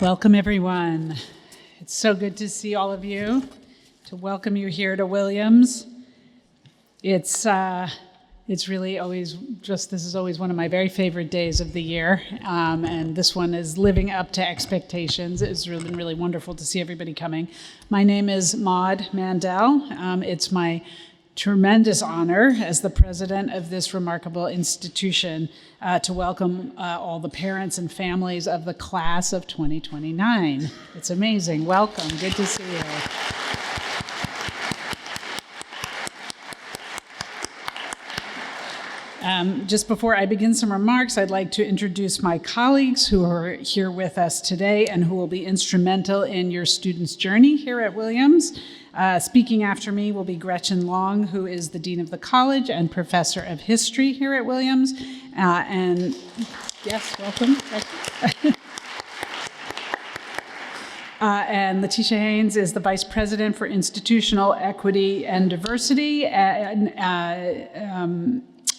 Welcome, everyone. It's so good to see all of you, to welcome you here to Williams. It's really always this is always one of my very favorite days of the year, and this one is living up to expectations. It's been really wonderful to see everybody coming. My name is Maud Mandel. It's my tremendous honor as the president of this remarkable institution to welcome all the parents and families of the class of 2029. It's amazing. Welcome. Good to see you. Just before I begin some remarks, I'd like to introduce my colleagues who are here with us today and who will be instrumental in your students' journey here at Williams. Speaking after me will be Gretchen Long, who is the Dean of the College and Professor of History here at Williams. And yes, welcome, Gretchen. And Leticia Haynes is the Vice President for Institutional Equity and Diversity.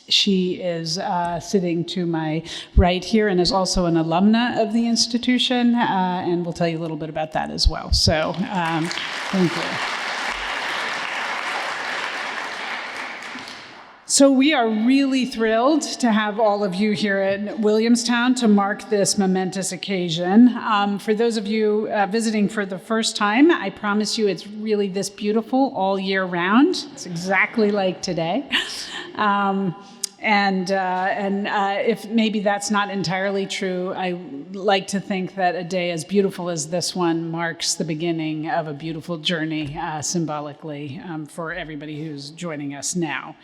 She is sitting to my right here and is also an alumna of the institution, and we'll tell you a little bit about that as well. So thank you. So we are really thrilled to have all of you here at Williamstown to mark this momentous occasion. For those of you visiting for the first time, I promise you it's really this beautiful all year round. It's exactly like today. And if maybe that's not entirely true, I like to think that a day as beautiful as this one marks the beginning of a beautiful journey symbolically for everybody who's joining us now.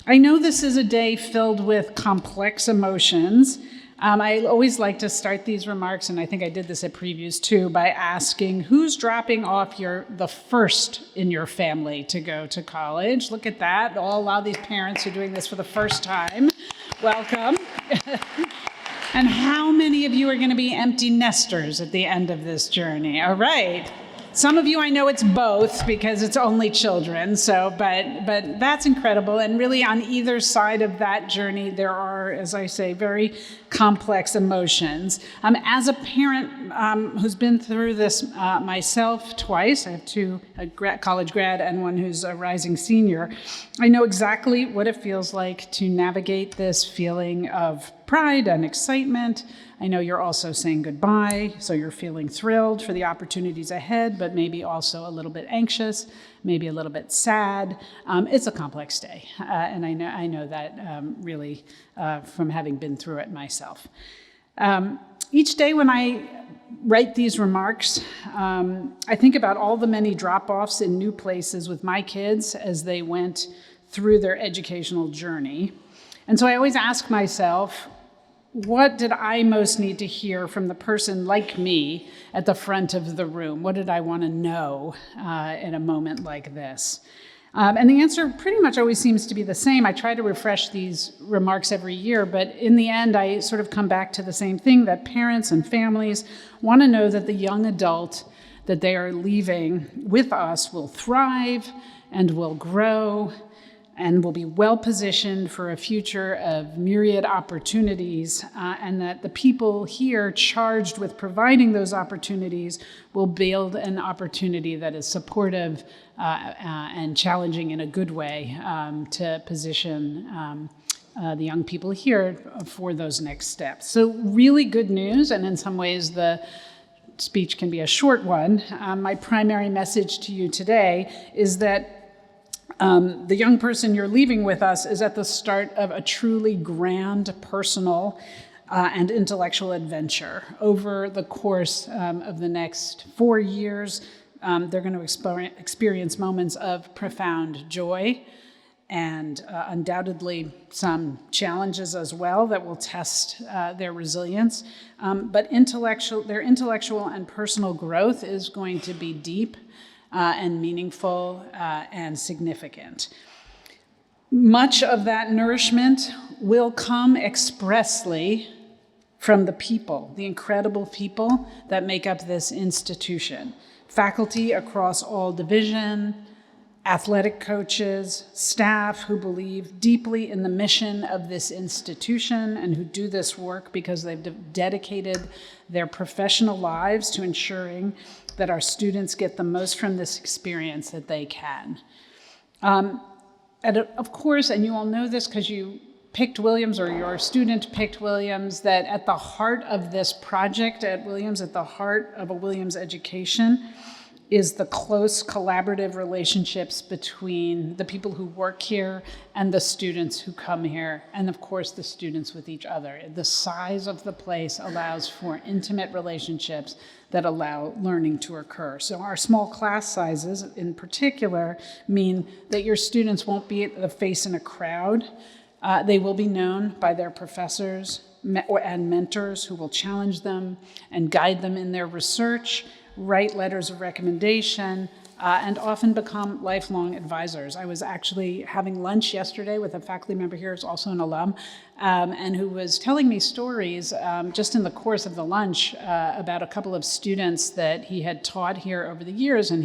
I know this is a day filled with complex emotions. I always like to start these remarks, and I think I did this at previews too, by asking who's dropping off the first in your family to go to college. Look at that. A lot of these parents are doing this for the first time. Welcome. And how many of you are going to be empty nesters at the end of this journey? All right. Some of you, I know it's both because it's only children, but that's incredible. And really on either side of that journey, there are, as I say, very complex emotions. As a parent who's been through this myself twice, I have two, a college grad and one who's a rising senior, I know exactly what it feels like to navigate this feeling of pride and excitement. I know you're also saying goodbye, so you're feeling thrilled for the opportunities ahead, but maybe also a little bit anxious, maybe a little bit sad. It's a complex day, and I know that really from having been through it myself. Each day when I write these remarks, I think about all the many drop-offs in new places with my kids as they went through their educational journey. And so I always ask myself, what did I most need to hear from the person like me at the front of the room? What did I want to know in a moment like this? And the answer pretty much always seems to be the same. I try to refresh these remarks every year, but in the end, I sort of come back to the same thing, that parents and families want to know that the young adult that they are leaving with us will thrive and will grow and will be well-positioned for a future of myriad opportunities, and that the people here charged with providing those opportunities will build an opportunity that is supportive and challenging in a good way to position the young people here for those next steps. So really good news, and in some ways the speech can be a short one. My primary message to you today is that the young person you're leaving with us is at the start of a truly grand personal and intellectual adventure. Over the course of the next 4 years, they're going to experience moments of profound joy and undoubtedly some challenges as well that will test their resilience. But their intellectual and personal growth is going to be deep and meaningful and significant. Much of that nourishment will come expressly from the people, the incredible people that make up this institution. Faculty across all division, athletic coaches, staff who believe deeply in the mission of this institution and who do this work because they've dedicated their professional lives to ensuring that our students get the most from this experience that they can. And of course, and you all know this because you picked Williams or your student picked Williams, that at the heart of this project at Williams, at the heart of a Williams education, is the close collaborative relationships between the people who work here and the students who come here, and of course the students with each other. The size of the place allows for intimate relationships that allow learning to occur. So our small class sizes in particular mean that your students won't be the face in a crowd. They will be known by their professors and mentors who will challenge them and guide them in their research, write letters of recommendation, and often become lifelong advisors. I was actually having lunch yesterday with a faculty member here who's also an alum, and who was telling me stories just in the course of the lunch about a couple of students that he had taught here over the years. And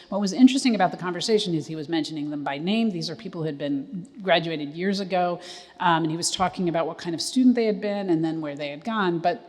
what was interesting about the conversation is he was mentioning them by name. These are people who had been graduated years ago, and he was talking about what kind of student they had been and then where they had gone. But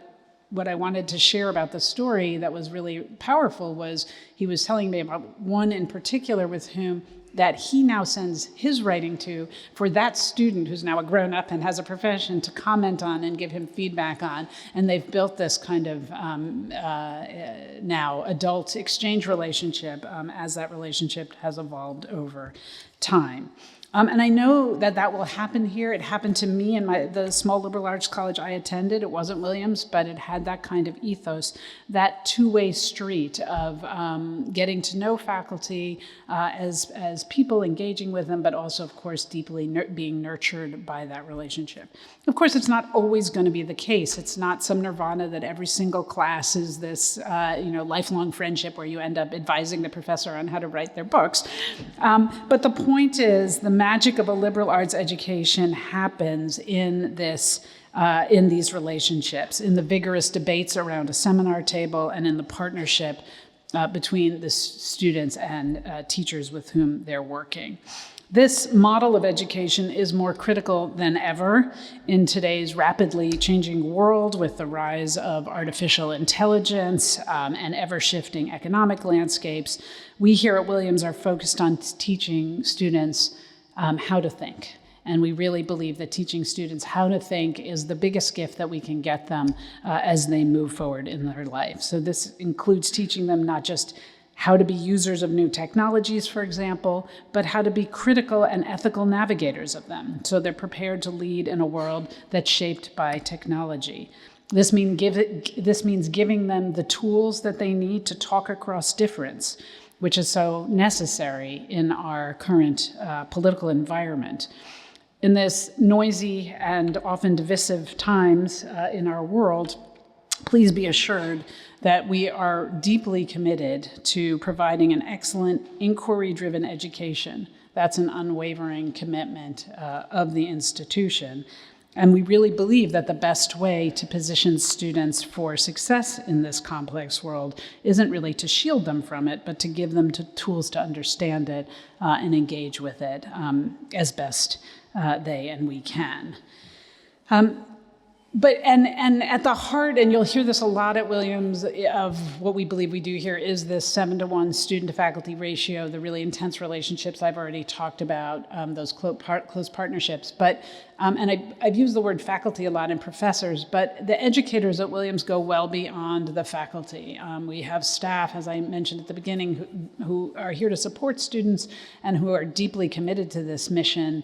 what I wanted to share about the story that was really powerful was he was telling me about one in particular with whom that he now sends his writing to for that student who's now a grown-up and has a profession to comment on and give him feedback on. And they've built this kind of now adult exchange relationship as that relationship has evolved over time. And I know that will happen here. It happened to me in the small liberal arts college I attended. It wasn't Williams, but it had that kind of ethos, that two-way street of getting to know faculty as people, engaging with them, but also, of course, deeply being nurtured by that relationship. Of course, it's not always going to be the case. It's not some nirvana that every single class is this lifelong friendship where you end up advising the professor on how to write their books. But the point is, the magic of a liberal arts education happens in these relationships, in the vigorous debates around a seminar table, and in the partnership between the students and teachers with whom they're working. This model of education is more critical than ever in today's rapidly changing world with the rise of artificial intelligence and ever-shifting economic landscapes. We here at Williams are focused on teaching students how to think. And we really believe that teaching students how to think is the biggest gift that we can get them as they move forward in their life. So this includes teaching them not just how to be users of new technologies, for example, but how to be critical and ethical navigators of them, so they're prepared to lead in a world that's shaped by technology. This means giving them the tools that they need to talk across difference, which is so necessary in our current political environment. In this noisy and often divisive times in our world, please be assured that we are deeply committed to providing an excellent inquiry-driven education. That's an unwavering commitment of the institution. And we really believe that the best way to position students for success in this complex world isn't really to shield them from it, but to give them tools to understand it and engage with it as best they and we can. But at the heart, and you'll hear this a lot at Williams, of what we believe we do here is this 7-to-1 student-to-faculty ratio, the really intense relationships I've already talked about, those close partnerships. But and I've used the word faculty a lot and professors, but the educators at Williams go well beyond the faculty. We have staff, as I mentioned at the beginning, who are here to support students and who are deeply committed to this mission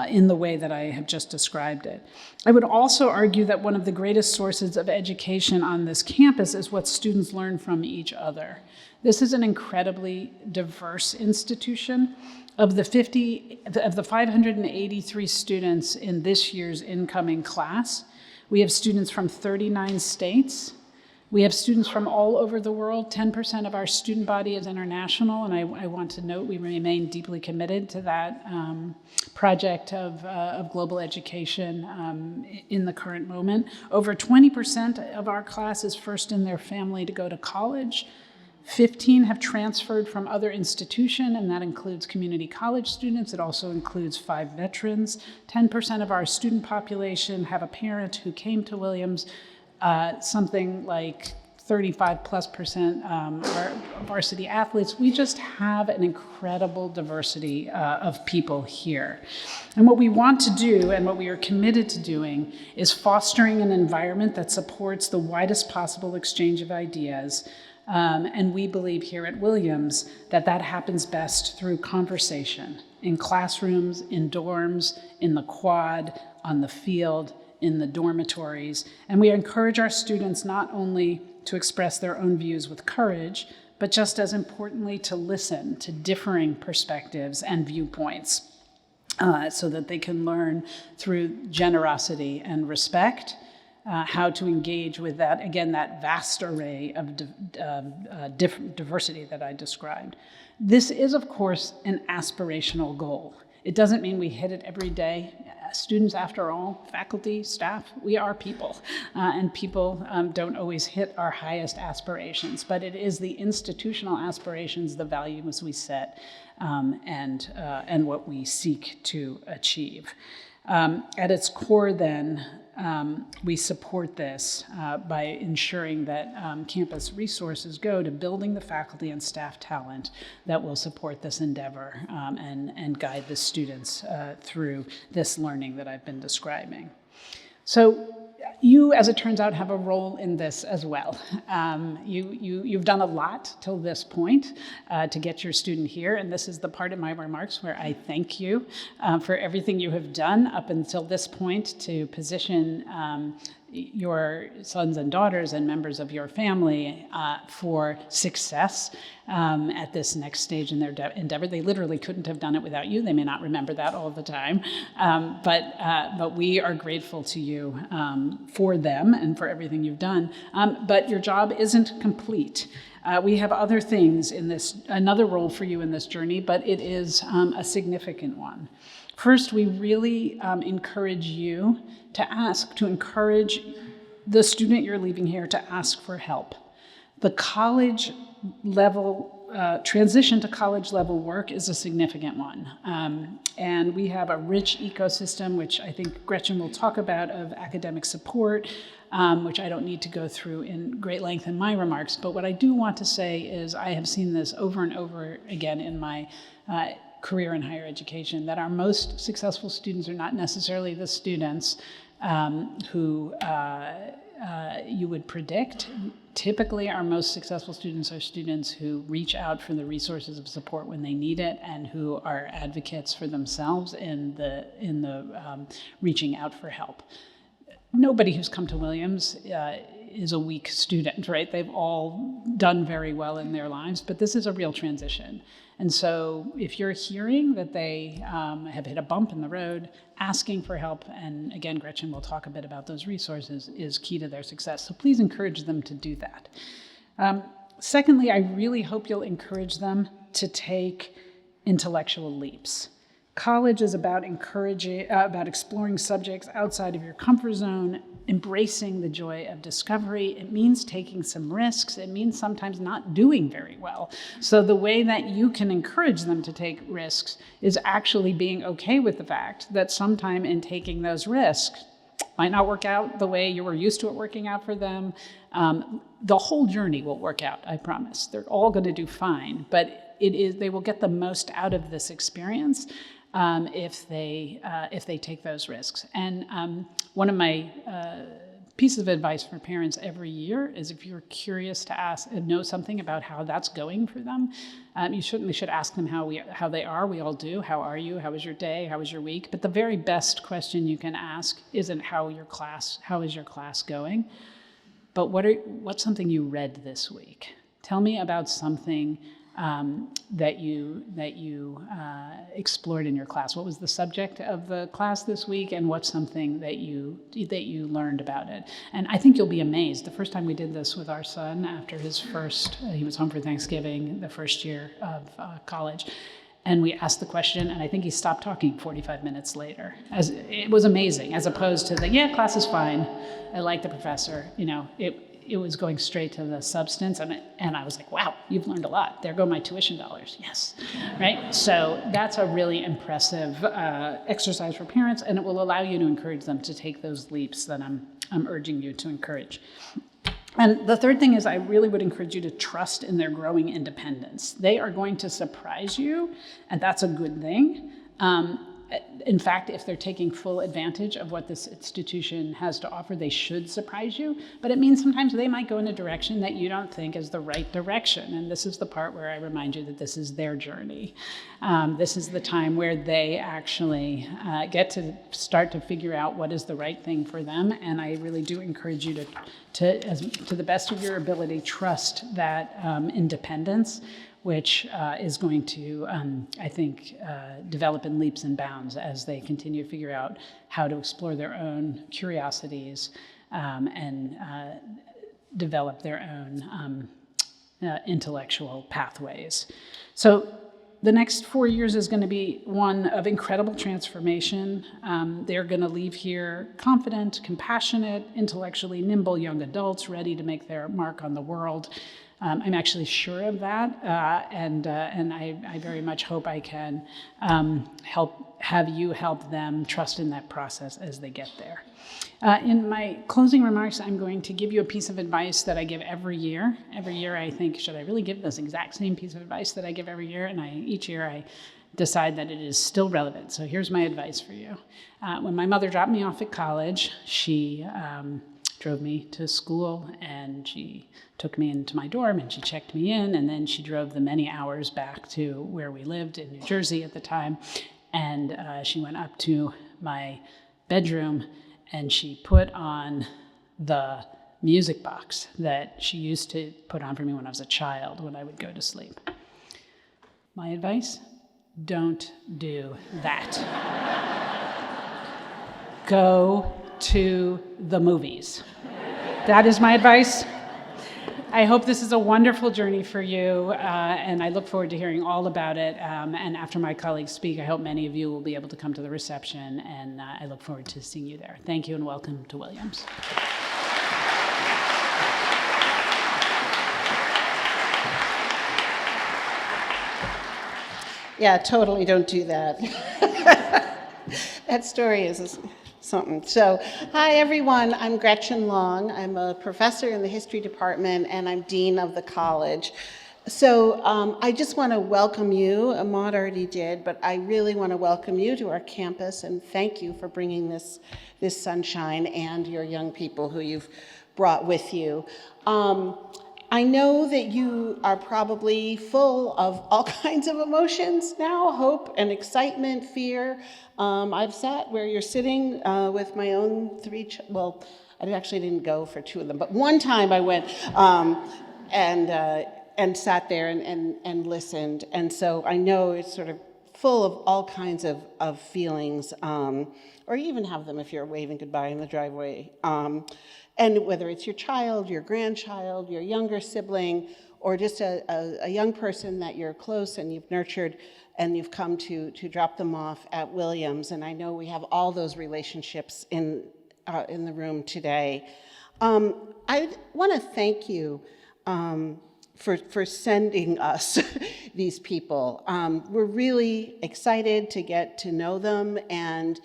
in the way that I have just described it. I would also argue that one of the greatest sources of education on this campus is what students learn from each other. This is an incredibly diverse institution. Of the 583 students in this year's incoming class, we have students from 39 states. We have students from all over the world. 10% of our student body is international, and I want to note we remain deeply committed to that project of global education in the current moment. Over 20% of our class is first in their family to go to college. 15 have transferred from other institution, and that includes community college students. It also includes 5 veterans. 10% of our student population have a parent who came to Williams. Something like 35+% are varsity athletes. We just have an incredible diversity of people here. And what we want to do, and what we are committed to doing, is fostering an environment that supports the widest possible exchange of ideas. And we believe here at Williams that that happens best through conversation, in classrooms, in dorms, in the quad, on the field, in the dormitories. And we encourage our students not only to express their own views with courage, but just as importantly, to listen to differing perspectives and viewpoints so that they can learn through generosity and respect how to engage with that, again, that vast array of diversity that I described. This is, of course, an aspirational goal. It doesn't mean we hit it every day. Students, after all, faculty, staff, we are people, and people don't always hit our highest aspirations, but it is the institutional aspirations, the values we set, and what we seek to achieve. At its core, then, we support this by ensuring that campus resources go to building the faculty and staff talent that will support this endeavor and guide the students through this learning that I've been describing. So you, as it turns out, have a role in this as well. You've done a lot till this point to get your student here, and this is the part of my remarks where I thank you for everything you have done up until this point to position your sons and daughters and members of your family for success at this next stage in their endeavor. They literally couldn't have done it without you. They may not remember that all the time, but we are grateful to you for them and for everything you've done. But your job isn't complete. We have other things in this, another role for you in this journey, but it is a significant one. First, we really encourage you to encourage the student you're leaving here to ask for help. The college level, transition to college level work is a significant one. And we have a rich ecosystem, which I think Gretchen will talk about, of academic support, which I don't need to go through in great length in my remarks. But what I do want to say is I have seen this over and over again in my career in higher education, that our most successful students are not necessarily the students who you would predict. Typically, our most successful students are students who reach out for the resources of support when they need it and who are advocates for themselves in the reaching out for help. Nobody who's come to Williams is a weak student, right? They've all done very well in their lives, but this is a real transition. And so if you're hearing that they have hit a bump in the road, asking for help, and again, Gretchen will talk a bit about those resources, is key to their success. So please encourage them to do that. Secondly, I really hope you'll encourage them to take intellectual leaps. College is about exploring subjects outside of your comfort zone, embracing the joy of discovery. It means taking some risks. It means sometimes not doing very well. So the way that you can encourage them to take risks is actually being okay with the fact that sometime in taking those risks might not work out the way you were used to it working out for them. The whole journey will work out, I promise. They're all going to do fine, but they will get the most out of this experience if they take those risks. And one of my pieces of advice for parents every year is, if you're curious to ask and know something about how that's going for them, you certainly should ask them how they are. We all do. How are you? How was your day? How was your week? But the very best question you can ask isn't how is your class going, but what's something you read this week? Tell me about something that you explored in your class. What was the subject of the class this week, and what's something that you learned about it? And I think you'll be amazed. The first time we did this with our son after his he was home for Thanksgiving, the first year of college, and we asked the question, and I think he stopped talking 45 minutes later. It was amazing, as opposed to class is fine, I like the professor, it was going straight to the substance, and I was like, wow, you've learned a lot. There go my tuition dollars. Yes, right? So that's a really impressive exercise for parents, and it will allow you to encourage them to take those leaps that I'm urging you to encourage. And the third thing is I really would encourage you to trust in their growing independence. They are going to surprise you, and that's a good thing. In fact, if they're taking full advantage of what this institution has to offer, they should surprise you. But it means sometimes they might go in a direction that you don't think is the right direction. And this is the part where I remind you that this is their journey. This is the time where they actually get to start to figure out what is the right thing for them. And I really do encourage you to the best of your ability, trust that independence, which is going to, I think, develop in leaps and bounds as they continue to figure out how to explore their own curiosities and develop their own intellectual pathways. So the next 4 years is going to be one of incredible transformation. They're going to leave here confident, compassionate, intellectually nimble young adults ready to make their mark on the world. I'm actually sure of that, and I very much hope I can have you help them trust in that process as they get there. In my closing remarks, I'm going to give you a piece of advice that I give every year. Every year I think, should I really give this exact same piece of advice that I give every year? And each year I decide that it is still relevant. So here's my advice for you. When my mother dropped me off at college, she drove me to school, and she took me into my dorm, and she checked me in, and then she drove the many hours back to where we lived in New Jersey at the time, and she went up to my bedroom, and she put on the music box that she used to put on for me when I was a child, when I would go to sleep. My advice? Don't do that. Go to the movies. That is my advice. I hope this is a wonderful journey for you, and I look forward to hearing all about it. And after my colleagues speak, I hope many of you will be able to come to the reception, and I look forward to seeing you there. Thank you, and welcome to Williams. Yeah, totally don't do that. That story is something. So, hi everyone, I'm Gretchen Long. I'm a professor in the history department, and I'm dean of the college. So I just want to welcome you. Ahmad already did, but I really want to welcome you to our campus, and thank you for bringing this sunshine and your young people who you've brought with you. I know that you are probably full of all kinds of emotions now, hope and excitement, fear. I've sat where you're sitting with my own I actually didn't go for two of them, but one time I went and sat there and listened. And so I know it's sort of full of all kinds of feelings, or you even have them if you're waving goodbye in the driveway. And whether it's your child, your grandchild, your younger sibling, or just a young person that you're close and you've nurtured and you've come to drop them off at Williams. And I know we have all those relationships in the room today. I want to thank you for sending us these people. We're really excited to get to know them, and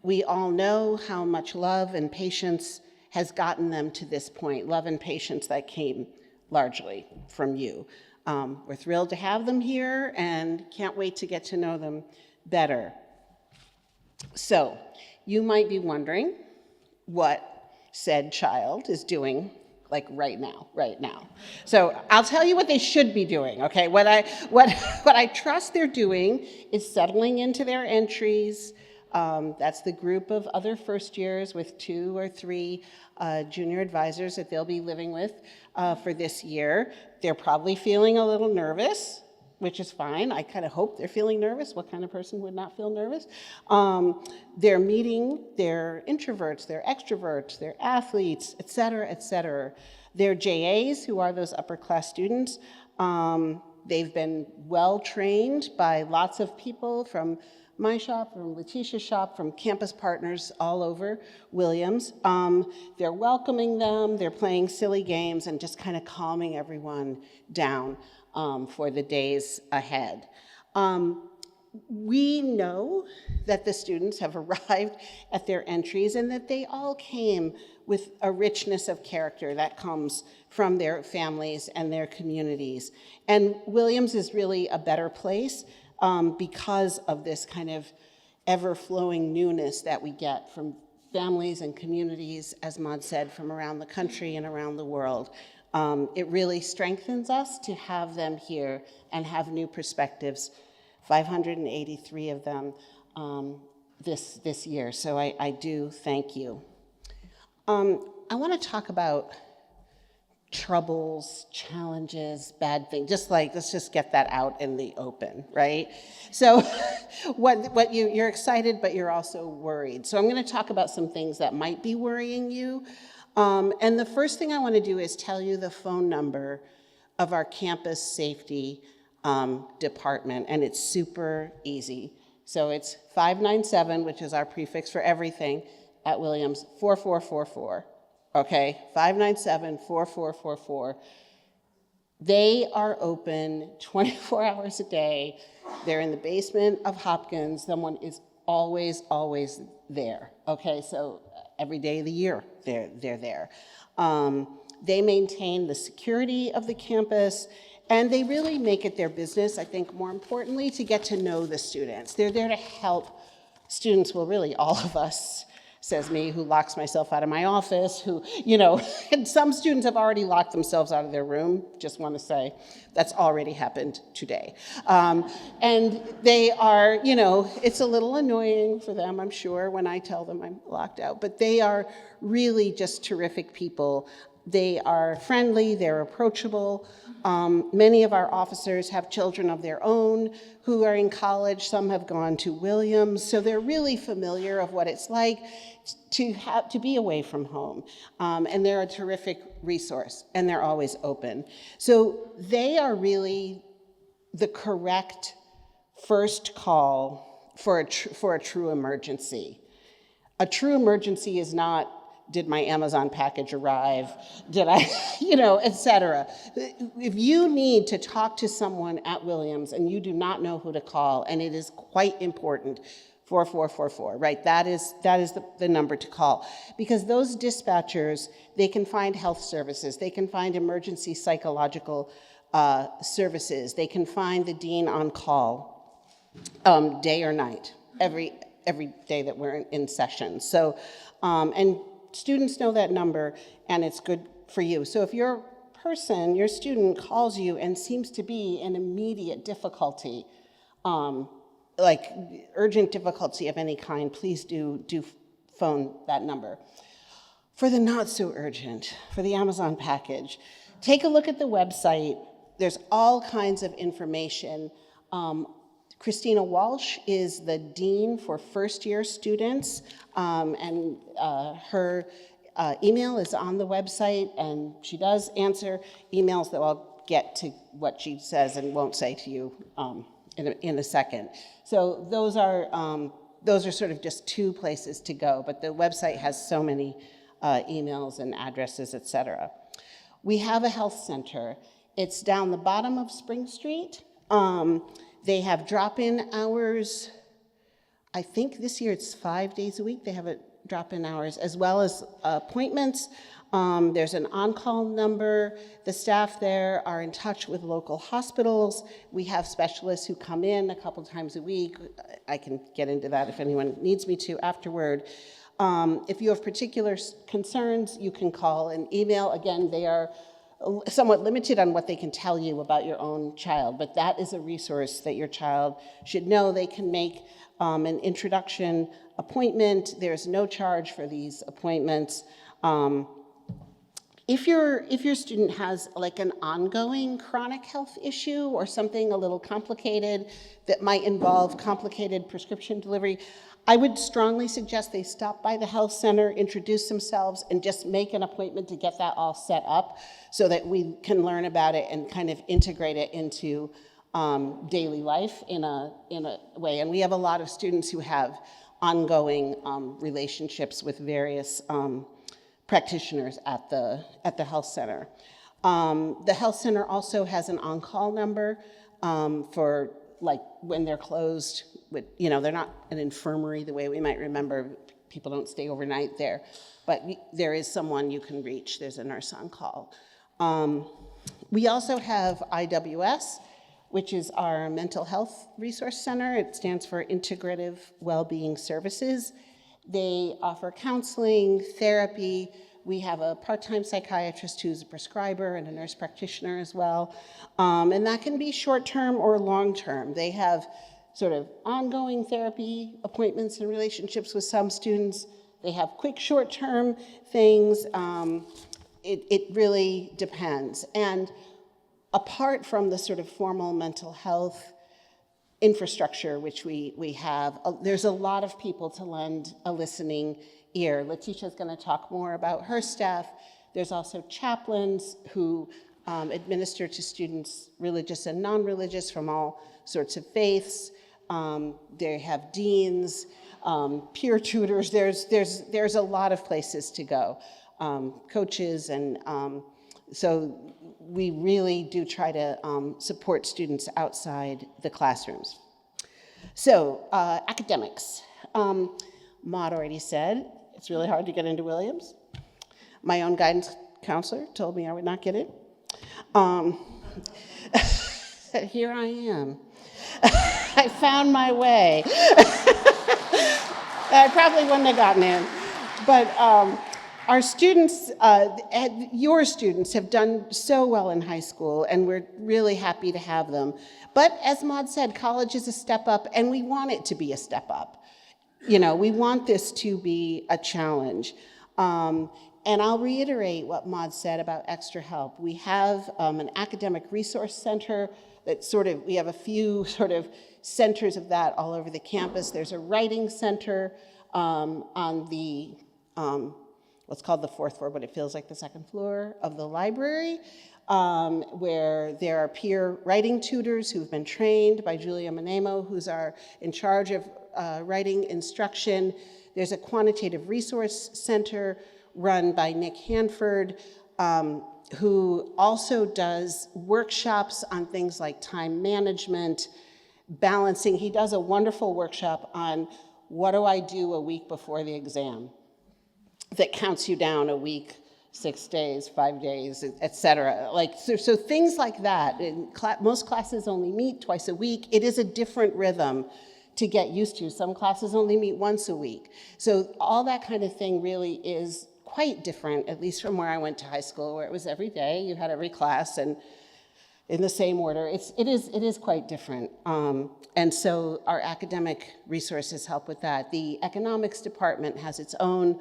we all know how much love and patience has gotten them to this point, love and patience that came largely from you. We're thrilled to have them here and can't wait to get to know them better. So you might be wondering what said child is doing like right now. So I'll tell you what they should be doing, okay? What I trust they're doing is settling into their entries. That's the group of other first years with 2 or 3 junior advisors that they'll be living with for this year. They're probably feeling a little nervous, which is fine. I kind of hope they're feeling nervous. What kind of person would not feel nervous? They're meeting their introverts, their extroverts, their athletes, et cetera, et cetera. They're JAs, who are those upper class students. They've been well trained by lots of people from my shop, from Leticia's shop, from campus partners all over Williams. They're welcoming them, they're playing silly games, and just kind of calming everyone down for the days ahead. We know that the students have arrived at their entries and that they all came with a richness of character that comes from their families and their communities. And Williams is really a better place because of this kind of ever-flowing newness that we get from families and communities, as Maud said, from around the country and around the world. It really strengthens us to have them here and have new perspectives, 583 of them this year. So I do thank you. I want to talk about troubles, challenges, bad things, just like, let's just get that out in the open, right? So you're excited, but you're also worried. So I'm going to talk about some things that might be worrying you. And the first thing I want to do is tell you the phone number of our campus safety department, and it's super easy. So it's 597, which is our prefix for everything at Williams, 4444. Okay, 597-4444. They are open 24 hours a day. They're in the basement of Hopkins. Someone is always there. Okay, so every day of the year they're there. They maintain the security of the campus, and they really make it their business, I think more importantly, to get to know the students. They're there to help students, well, really all of us, says me, who locks myself out of my office, who, and some students have already locked themselves out of their room. Just want to say that's already happened today. And they are, it's a little annoying for them, I'm sure, when I tell them I'm locked out, but they are really just terrific people. They are friendly, they're approachable. Many of our officers have children of their own who are in college. Some have gone to Williams, so they're really familiar of what it's like to be away from home. And they're a terrific resource, and they're always open. So they are really the correct first call for a true emergency. A true emergency is not, did my Amazon package arrive? Did I, et cetera. If you need to talk to someone at Williams and you do not know who to call, and it is quite important, 4444, right? That is the number to call. Because those dispatchers, they can find health services, they can find emergency psychological services, they can find the dean on call, day or night, every day that we're in session. So, and students know that number, and it's good for you. So if your student calls you and seems to be in immediate difficulty, like urgent difficulty of any kind, please do phone that number. For the not so urgent, for the Amazon package, take a look at the website. There's all kinds of information. Christina Walsh is the dean for first-year students, and her email is on the website, and she does answer emails that I'll get to what she says and won't say to you in a second. So those are sort of just two places to go, but the website has so many emails and addresses, et cetera. We have a health center. It's down the bottom of Spring Street. They have drop-in hours. I think this year it's 5 days a week. They have drop-in hours, as well as appointments. There's an on-call number. The staff there are in touch with local hospitals. We have specialists who come in a couple times a week. I can get into that if anyone needs me to afterward. If you have particular concerns, you can call and email. Again, they are somewhat limited on what they can tell you about your own child, but that is a resource that your child should know. They can make an introduction appointment. There's no charge for these appointments. If your student has like an ongoing chronic health issue or something a little complicated that might involve complicated prescription delivery, I would strongly suggest they stop by the health center, introduce themselves, and just make an appointment to get that all set up so that we can learn about it and kind of integrate it into daily life in a way. And we have a lot of students who have ongoing relationships with various practitioners at the health center. The health center also has an on-call number for like when they're closed. They're not an infirmary the way we might remember. People don't stay overnight there, but there is someone you can reach. There's a nurse on call. We also have IWS, which is our mental health resource center. It stands for Integrative Wellbeing Services. They offer counseling, therapy. We have a part-time psychiatrist who's a prescriber and a nurse practitioner as well. And that can be short-term or long-term. They have sort of ongoing therapy appointments and relationships with some students. They have quick short-term things. It really depends. And apart from the sort of formal mental health infrastructure, which we have, there's a lot of people to lend a listening ear. Leticia is going to talk more about her staff. There's also chaplains who administer to students, religious and non-religious, from all sorts of faiths. They have deans, peer tutors. There's a lot of places to go, coaches, and so we really do try to support students outside the classrooms. So academics. Maud already said it's really hard to get into Williams. My own guidance counselor told me I would not get in. Here I am. I found my way. I probably wouldn't have gotten in. But our students, your students, have done so well in high school, and we're really happy to have them. But as Maud said, college is a step up, and we want it to be a step up. We want this to be a challenge. And I'll reiterate what Maud said about extra help. We have an academic resource center that we have a few sort of centers of that all over the campus. There's a writing center on the, what's called the fourth floor, but it feels like the second floor of the library, where there are peer writing tutors who've been trained by Julia Manemo, who's in charge of writing instruction. There's a quantitative resource center run by Nick Hanford, who also does workshops on things like time management, balancing. He does a wonderful workshop on what do I do a week before the exam that counts you down a week, 6 days, 5 days, et cetera. So things like that. Most classes only meet twice a week. It is a different rhythm to get used to. Some classes only meet once a week. So all that kind of thing really is quite different, at least from where I went to high school, where it was every day, you had every class and in the same order. It is quite different. And so our academic resources help with that. The economics department has its own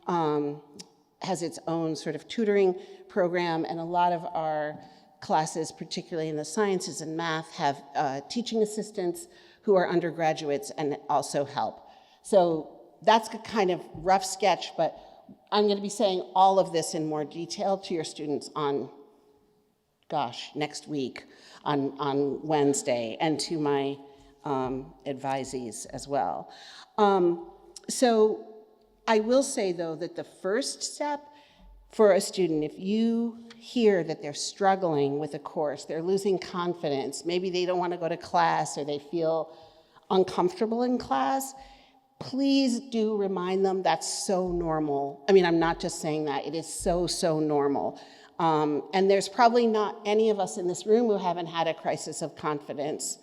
sort of tutoring program, and a lot of our classes, particularly in the sciences and math, have teaching assistants who are undergraduates and also help. So that's a kind of rough sketch, but I'm going to be saying all of this in more detail to your students on, next week, on Wednesday, and to my advisees as well. So I will say, though, that the first step for a student, if you hear that they're struggling with a course, they're losing confidence, maybe they don't want to go to class or they feel uncomfortable in class, please do remind them that's so normal. I mean, I'm not just saying that. It is so, so normal. And there's probably not any of us in this room who haven't had a crisis of confidence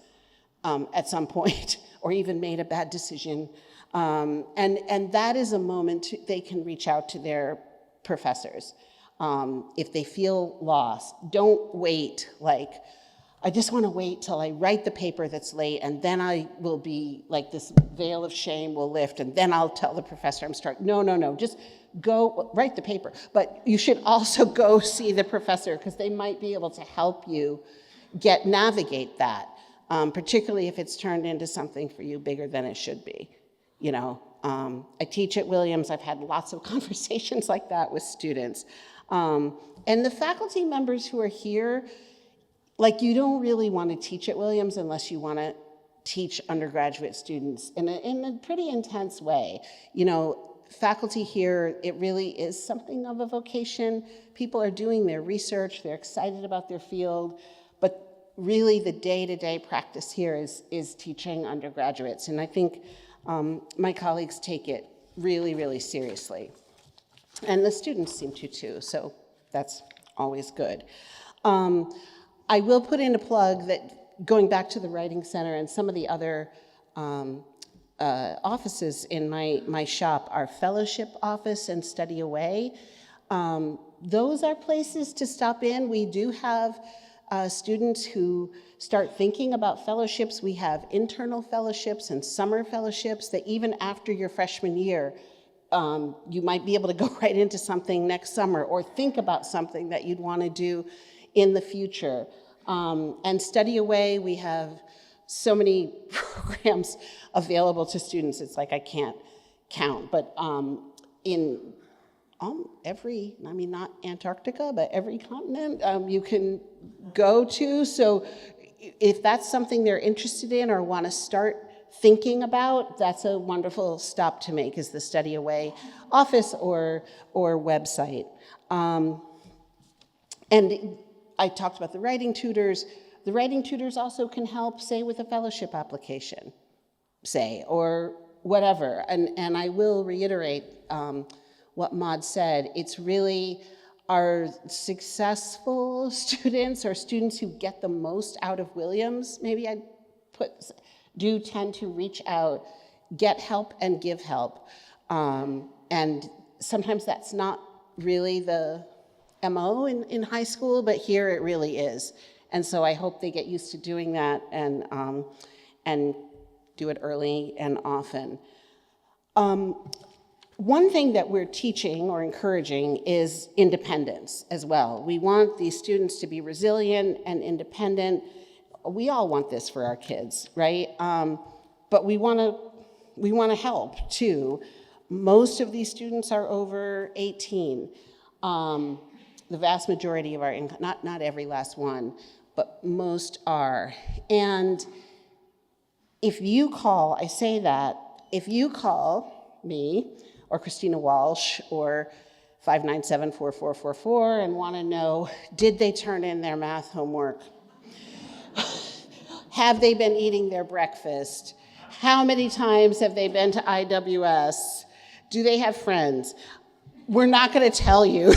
at some point or even made a bad decision. And that is a moment they can reach out to their professors. If they feel lost, don't wait, I just want to wait till I write the paper that's late, and then I will be, this veil of shame will lift, and then I'll tell the professor I'm struggling. No, just go write the paper. But you should also go see the professor, because they might be able to help you navigate that, particularly if it's turned into something for you bigger than it should be. I teach at Williams. I've had lots of conversations like that with students. And the faculty members who are here, like, you don't really want to teach at Williams unless you want to teach undergraduate students in a pretty intense way. You know, faculty here, it really is something of a vocation. People are doing their research, they're excited about their field, but really the day-to-day practice here is teaching undergraduates. And I think my colleagues take it really, really seriously. And the students seem to too, so that's always good. I will put in a plug that, going back to the Writing Center and some of the other offices in my shop, our fellowship office and study away, those are places to stop in. We do have students who start thinking about fellowships. We have internal fellowships and summer fellowships that even after your freshman year, you might be able to go right into something next summer or think about something that you'd want to do in the future. And study away, we have so many programs available to students, it's like I can't count. But in every, I mean, not Antarctica, but every continent you can go to. So if that's something they're interested in or want to start thinking about, that's a wonderful stop to make, is the Study Away office or website. And I talked about the writing tutors. The writing tutors also can help, say, with a fellowship application, say, or whatever. And I will reiterate what Maud said. It's really our successful students, or students who get the most out of Williams, maybe I'd put, do tend to reach out, get help and give help. And sometimes that's not really the MO in high school, but here it really is. And so I hope they get used to doing that and do it early and often. One thing that we're teaching or encouraging is independence as well. We want these students to be resilient and independent. We all want this for our kids, right? But we want to help too. Most of these students are over 18. The vast majority of our income, not every last one, but most are. And if you call, I say that, if you call me or Christina Walsh or 597-4444 and want to know, did they turn in their math homework? Have they been eating their breakfast? How many times have they been to IWS? Do they have friends? We're not going to tell you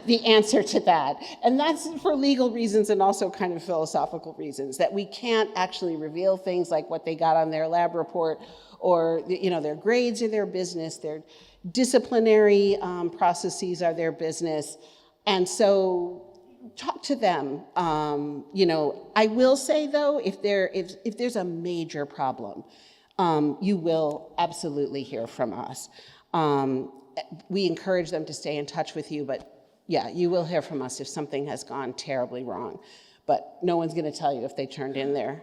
the answer to that. And that's for legal reasons and also kind of philosophical reasons, that we can't actually reveal things like what they got on their lab report, or their grades are their business, their disciplinary processes are their business. And so talk to them. I will say though, if there's a major problem, you will absolutely hear from us. We encourage them to stay in touch with you, but yeah, you will hear from us if something has gone terribly wrong. But no one's going to tell you if they turned in their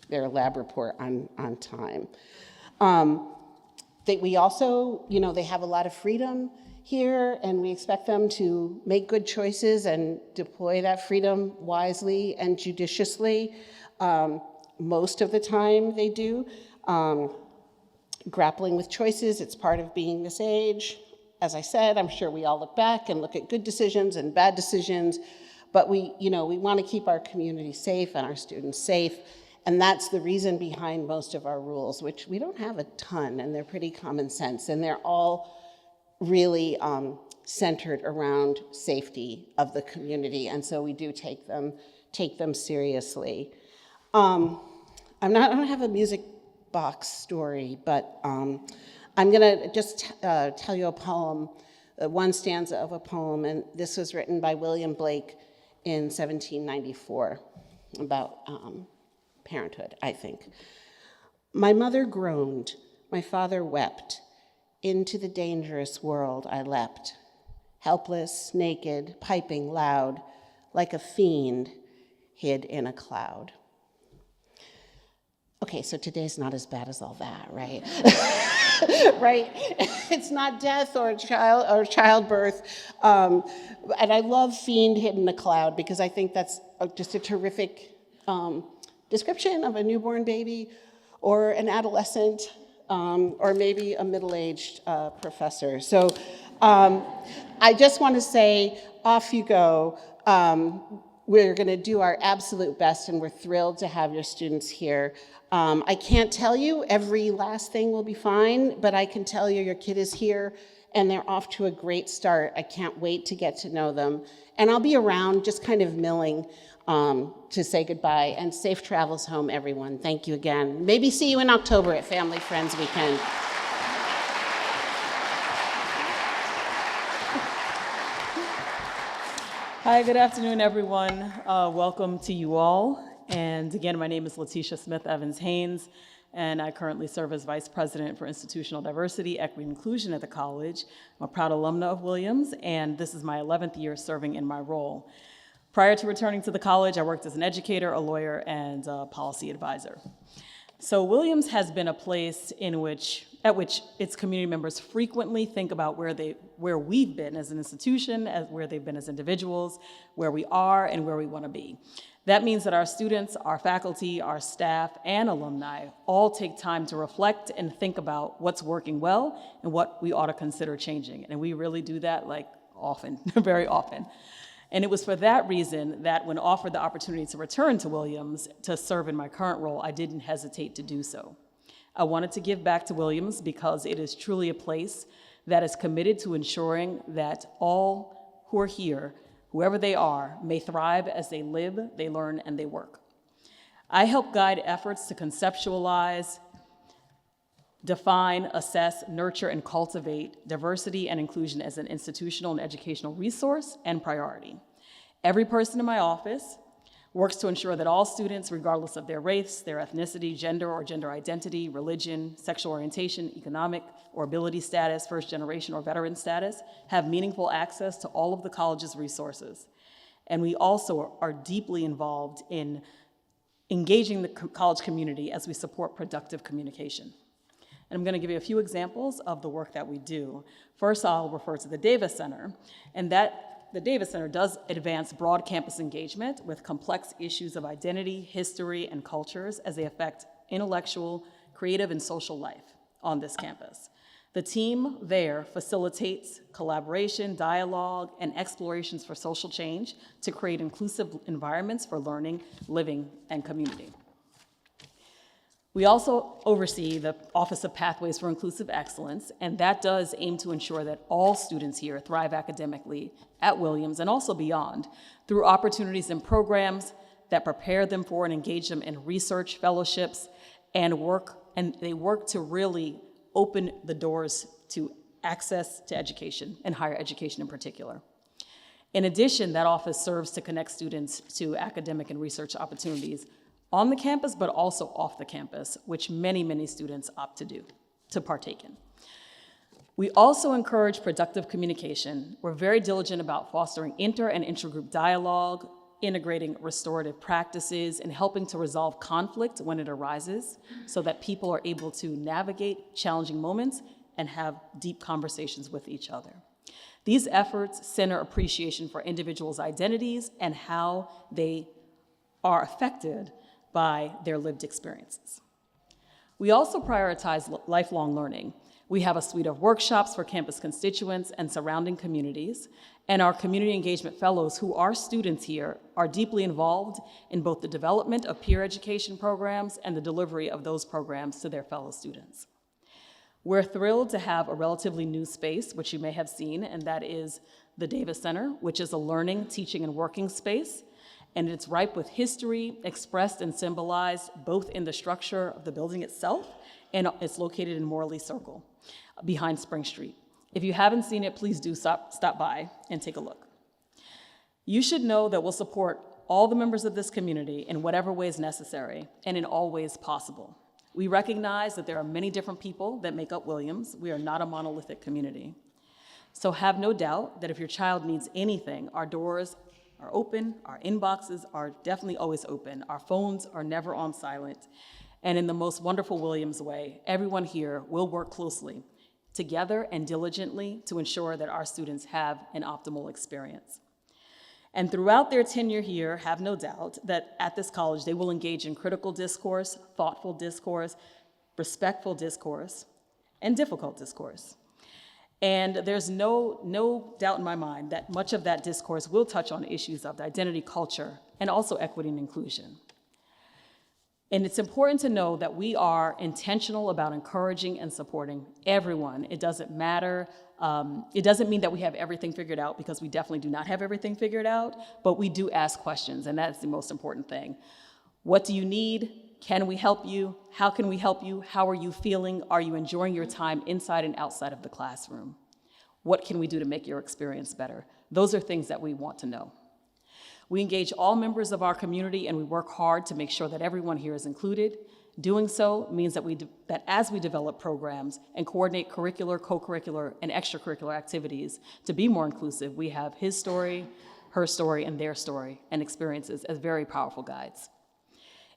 lab report on time. We also, they have a lot of freedom here, and we expect them to make good choices and deploy that freedom wisely and judiciously. Most of the time they do. Grappling with choices, it's part of being this age. As I said, I'm sure we all look back and look at good decisions and bad decisions, but we want to keep our community safe and our students safe, and that's the reason behind most of our rules, which we don't have a ton, and they're pretty common sense, and they're all really centered around safety of the community, and so we do take them seriously. I don't have a music box story, but I'm gonna just tell you a poem, one stanza of a poem, and this was written by William Blake in 1794 about parenthood, I think. My mother groaned, my father wept, into the dangerous world I leapt, helpless, naked, piping loud, like a fiend hid in a cloud. Okay, so today's not as bad as all that, right? right? It's not death or childbirth. And I love fiend hid in the cloud because I think that's just a terrific description of a newborn baby or an adolescent or maybe a middle-aged professor. So I just want to say, off you go. We're going to do our absolute best, and we're thrilled to have your students here. I can't tell you every last thing will be fine, but I can tell you your kid is here, and they're off to a great start. I can't wait to get to know them. And I'll be around just kind of milling to say goodbye, and safe travels home, everyone. Thank you again. Maybe see you in October at Family Friends Weekend. Hi, good afternoon, everyone. Welcome to you all. And again, my name is Leticia Smith Evans Haynes, and I currently serve as Vice President for Institutional Diversity, Equity, and Inclusion at the college. I'm a proud alumna of Williams, and this is my 11th year serving in my role. Prior to returning to the college, I worked as an educator, a lawyer, and a policy advisor. So Williams has been a place at which its community members frequently think about where we've been as an institution, where they've been as individuals, where we are, and where we want to be. That means that our students, our faculty, our staff, and alumni all take time to reflect and think about what's working well and what we ought to consider changing. And we really do that often, very often. And it was for that reason that when offered the opportunity to return to Williams to serve in my current role, I didn't hesitate to do so. I wanted to give back to Williams because it is truly a place that is committed to ensuring that all who are here, whoever they are, may thrive as they live, they learn, and they work. I help guide efforts to conceptualize, define, assess, nurture, and cultivate diversity and inclusion as an institutional and educational resource and priority. Every person in my office works to ensure that all students, regardless of their race, their ethnicity, gender or gender identity, religion, sexual orientation, economic or ability status, first generation or veteran status, have meaningful access to all of the college's resources. And we also are deeply involved in engaging the college community as we support productive communication. And I'm going to give you a few examples of the work that we do. First, I'll refer to the Davis Center, and the Davis Center does advance broad campus engagement with complex issues of identity, history, and cultures as they affect intellectual, creative, and social life on this campus. The team there facilitates collaboration, dialogue, and explorations for social change to create inclusive environments for learning, living, and community. We also oversee the Office of Pathways for Inclusive Excellence, and that does aim to ensure that all students here thrive academically at Williams and also beyond through opportunities and programs that prepare them for and engage them in research, fellowships, and they work to really open the doors to access to education and higher education in particular. In addition, that office serves to connect students to academic and research opportunities on the campus, but also off the campus, which many, many students opt to partake in. We also encourage productive communication. We're very diligent about fostering inter and intragroup dialogue, integrating restorative practices, and helping to resolve conflict when it arises so that people are able to navigate challenging moments and have deep conversations with each other. These efforts center appreciation for individuals' identities and how they are affected by their lived experiences. We also prioritize lifelong learning. We have a suite of workshops for campus constituents and surrounding communities, and our community engagement fellows who are students here are deeply involved in both the development of peer education programs and the delivery of those programs to their fellow students. We're thrilled to have a relatively new space, which you may have seen, and that is the Davis Center, which is a learning, teaching, and working space. And it's ripe with history, expressed and symbolized both in the structure of the building itself, and it's located in Morley Circle, behind Spring Street. If you haven't seen it, please do stop by and take a look. You should know that we'll support all the members of this community in whatever ways necessary and in all ways possible. We recognize that there are many different people that make up Williams. We are not a monolithic community. So have no doubt that if your child needs anything, our doors are open, our inboxes are definitely always open, our phones are never on silent, And in the most wonderful Williams way, everyone here will work closely together and diligently to ensure that our students have an optimal experience. And throughout their tenure here, have no doubt that at this college, they will engage in critical discourse, thoughtful discourse, respectful discourse, and difficult discourse. And there's no doubt in my mind that much of that discourse will touch on issues of identity, culture, and also equity and inclusion. And it's important to know that we are intentional about encouraging and supporting everyone. It doesn't matter. It doesn't mean that we have everything figured out, because we definitely do not have everything figured out, but we do ask questions, and that's the most important thing. What do you need? Can we help you? How can we help you? How are you feeling? Are you enjoying your time inside and outside of the classroom? What can we do to make your experience better? Those are things that we want to know. We engage all members of our community, and we work hard to make sure that everyone here is included. Doing so means that as we develop programs and coordinate curricular, co-curricular, and extracurricular activities to be more inclusive, we have his story, her story, and their story and experiences as very powerful guides.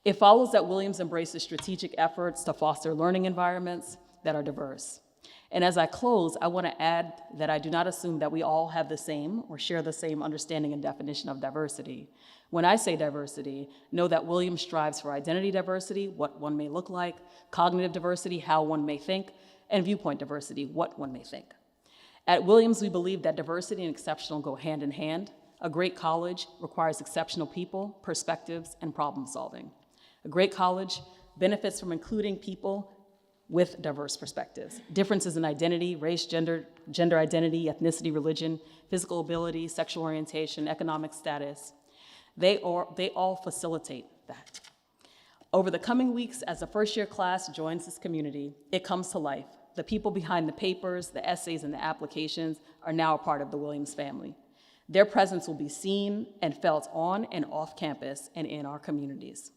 It follows that Williams embraces strategic efforts to foster learning environments that are diverse. And as I close, I want to add that I do not assume that we all have the same or share the same understanding and definition of diversity. When I say diversity, know that Williams strives for identity diversity, what one may look like, cognitive diversity, how one may think, and viewpoint diversity, what one may think. At Williams, we believe that diversity and exceptional go hand in hand. A great college requires exceptional people, perspectives, and problem solving. A great college benefits from including people with diverse perspectives. Differences in identity, race, gender identity, ethnicity, religion, physical ability, sexual orientation, economic status, they all facilitate that. Over the coming weeks, as the first-year class joins this community, it comes to life. The people behind the papers, the essays, and the applications are now a part of the Williams family. Their presence will be seen and felt on and off campus and in our communities.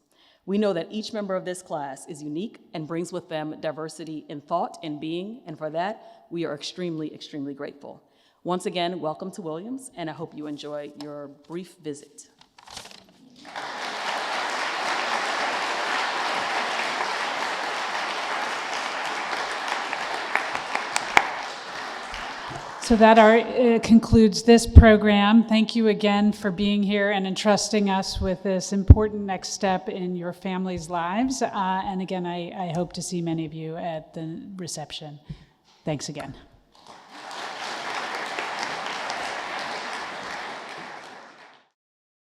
We know that each member of this class is unique and brings with them diversity in thought and being, and for that, we are extremely, extremely grateful. Once again, welcome to Williams, and I hope you enjoy your brief visit. So that concludes this program. Thank you again for being here and entrusting us with this important next step in your family's lives. And again, I hope to see many of you at the reception. Thanks again.